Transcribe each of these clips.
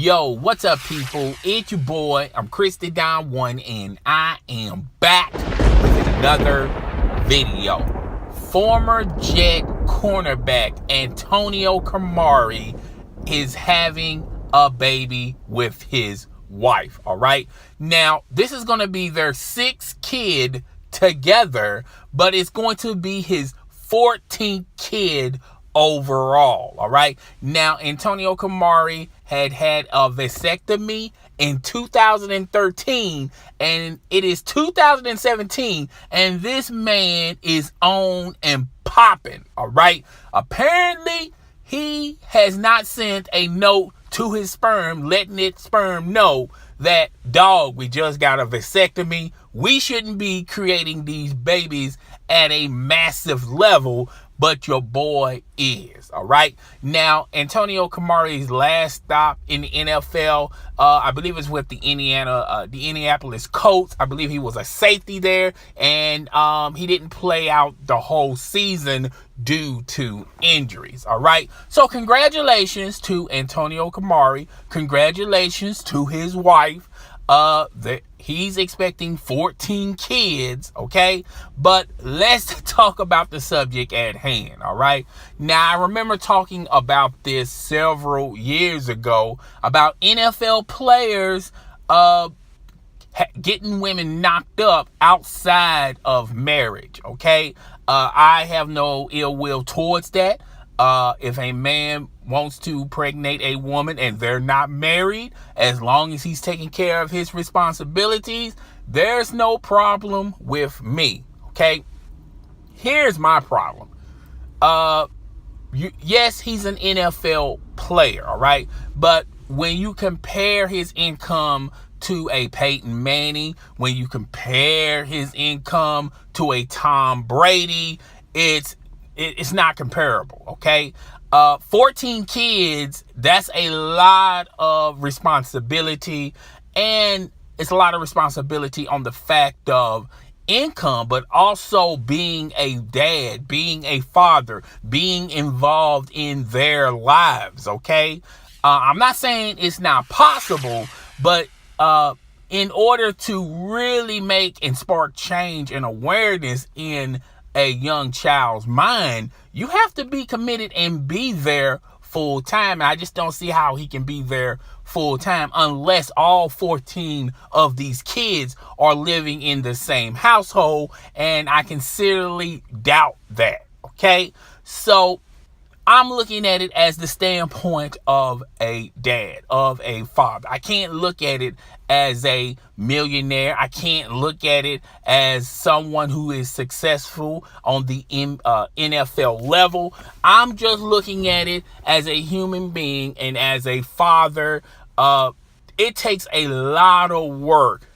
Yo, what's up, people? It's your boy. I'm Christy Don One, and I am back with another video. Former Jet cornerback Antonio Cromartie is having a baby with his wife. All right. Now, this is going to be their sixth kid together, but it's going to be his 14th kid overall. All right. Now, Antonio Cromartie had a vasectomy in 2013, and it is 2017, and this man is on and popping. All right. Apparently, he has not sent a note to his sperm, letting its sperm know that, dog, we just got a vasectomy. We shouldn't be creating these babies at a massive level, but your boy is. All right. Now, Antonio Cromartie's last stop in the NFL, I believe it's with the Indianapolis Colts. I believe he was a safety there, and he didn't play out the whole season due to injuries. All right. So congratulations to Antonio Cromartie. Congratulations to his wife. He's expecting 14 kids, okay? But let's talk about the subject at hand, all right? Now, I remember talking about this several years ago about NFL players getting women knocked up outside of marriage, okay? I have no ill will towards that. If a man wants to pregnate a woman and they're not married, as long as he's taking care of his responsibilities, there's no problem with me. Okay. Here's my problem. Yes, he's an NFL player. All right. But when you compare his income to a Peyton Manning, when you compare his income to a Tom Brady, it's not comparable, okay? 14 kids, that's a lot of responsibility, and it's a lot of responsibility on the fact of income, but also being a dad, being a father, being involved in their lives, okay? I'm not saying it's not possible, but in order to really make and spark change and awareness in a young child's mind, you have to be committed and be there full time. And I just don't see how he can be there full time unless all 14 of these kids are living in the same household. And I considerably doubt that. Okay. So I'm looking at it as the standpoint of a dad, of a father. I can't look at it as a millionaire. I can't look at it as someone who is successful on the NFL level. I'm just looking at it as a human being and as a father. It takes a lot of work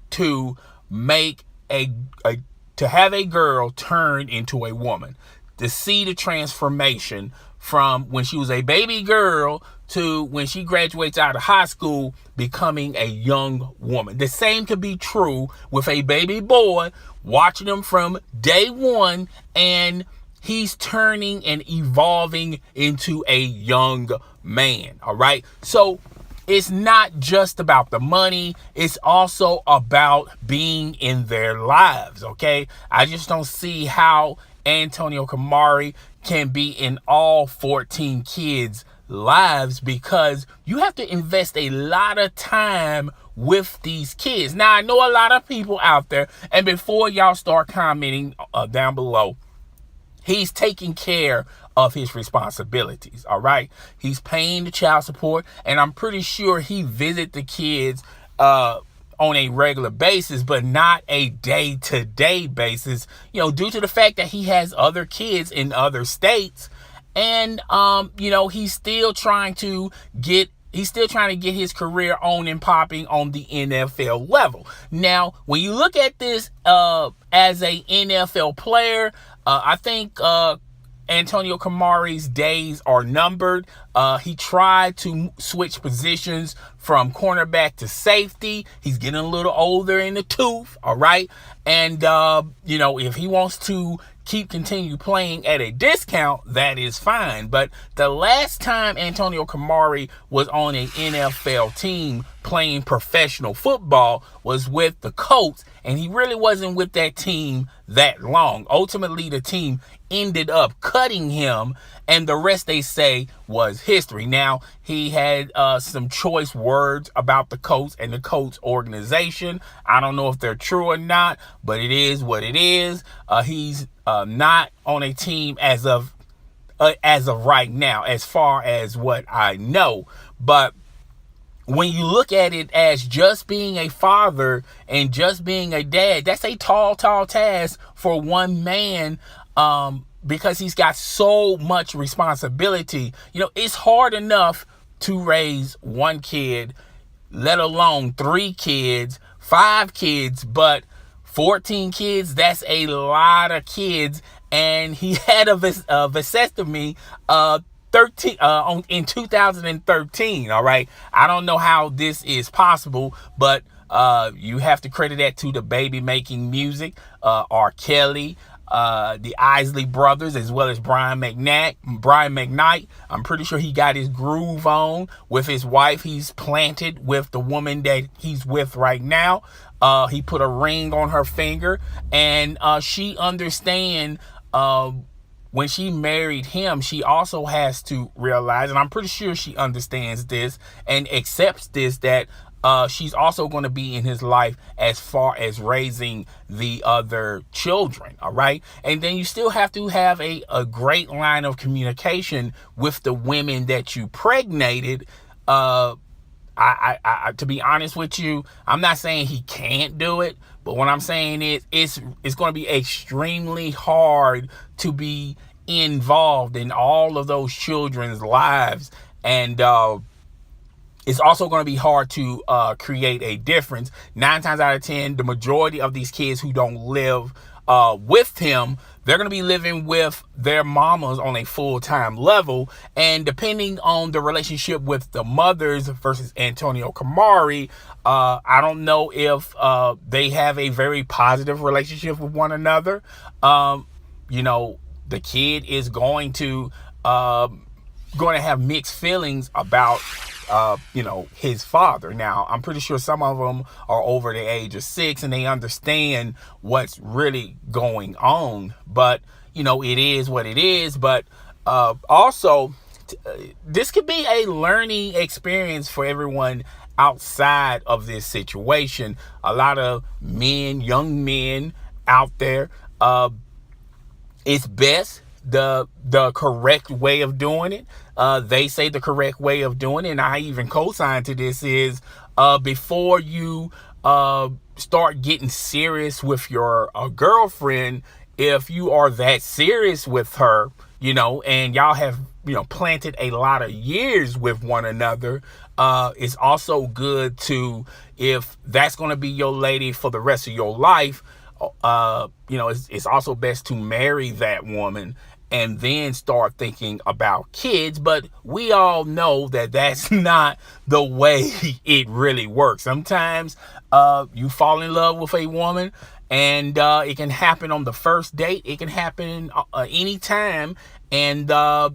to make to have a girl turn into a woman. To see the transformation from when she was a baby girl to when she graduates out of high school, becoming a young woman. The same could be true with a baby boy, watching him from day one, and he's turning and evolving into a young man. All right. So it's not just about the money. It's also about being in their lives. Okay. I just don't see how Antonio Cromartie can be in all 14 kids' lives, because you have to invest a lot of time with these kids. Now, I know a lot of people out there, and before y'all start commenting down below, he's taking care of his responsibilities. All right. He's paying the child support, and I'm pretty sure he visits the kids on a regular basis, but not a day-to-day basis, due to the fact that he has other kids in other states. And, he's still trying to get his career on and popping on the NFL level. Now, when you look at this as a NFL player, I think Antonio Cromartie's days are numbered. He tried to switch positions from cornerback to safety. He's getting a little older in the tooth, all right? And, if he wants to continue playing at a discount, that is fine. But the last time Antonio Cromartie was on an NFL team playing professional football was with the Colts, and he really wasn't with that team that long. Ultimately, the team ended up cutting him, and the rest, they say, was history. Now, he had some choice words about the Colts and the Colts organization. I don't know if they're true or not, but it is what it is. He's not on a team as of right now, as far as what I know. But when you look at it as just being a father and just being a dad, that's a tall task for one man, because he's got so much responsibility. It's hard enough to raise one kid, let alone 3 kids, 5 kids, but 14 kids, that's a lot of kids. And he had a vasectomy in 2013. All right. I don't know how this is possible, but you have to credit that to the baby making music, R. Kelly, the Isley brothers, as well as Brian McKnight. I'm pretty sure he got his groove on with his wife. He's planted with the woman that he's with right now. He put a ring on her finger, and she understands. When she married him, she also has to realize, and I'm pretty sure she understands this and accepts this, that she's also going to be in his life as far as raising the other children. All right. And then you still have to have a great line of communication with the women that you pregnated. I to be honest with you, I'm not saying he can't do it, but what I'm saying is it's going to be extremely hard to be involved in all of those children's lives. And it's also going to be hard to create a difference. 9 times out of 10, the majority of these kids who don't live with him, they're going to be living with their mamas on a full-time level. And depending on the relationship with the mothers versus Antonio Cromartie, I don't know if they have a very positive relationship with one another. The kid is going to have mixed feelings about his father. Now, I'm pretty sure some of them are over the age of 6 and they understand what's really going on, but it is what it is. But also, this could be a learning experience for everyone outside of this situation. A lot of young men out there, it's best the correct way of doing it. They say the correct way of doing it, and I even co-sign to this, is before you start getting serious with your girlfriend, if you are that serious with her, and y'all have planted a lot of years with one another, it's also good to, if that's going to be your lady for the rest of your life, it's also best to marry that woman and then start thinking about kids. But we all know that that's not the way it really works. Sometimes you fall in love with a woman, and it can happen on the first date. It can happen anytime, and a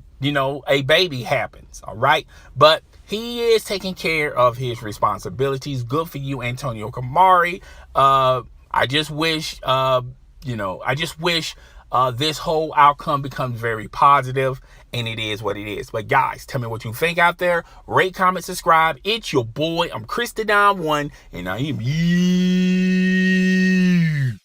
baby happens. All right, but he is taking care of his responsibilities. Good for you, Antonio Cromartie. I just wish this whole outcome becomes very positive, and it is what it is. But guys, tell me what you think out there. Rate, comment, subscribe. It's your boy. I'm Chris the Don One, and I am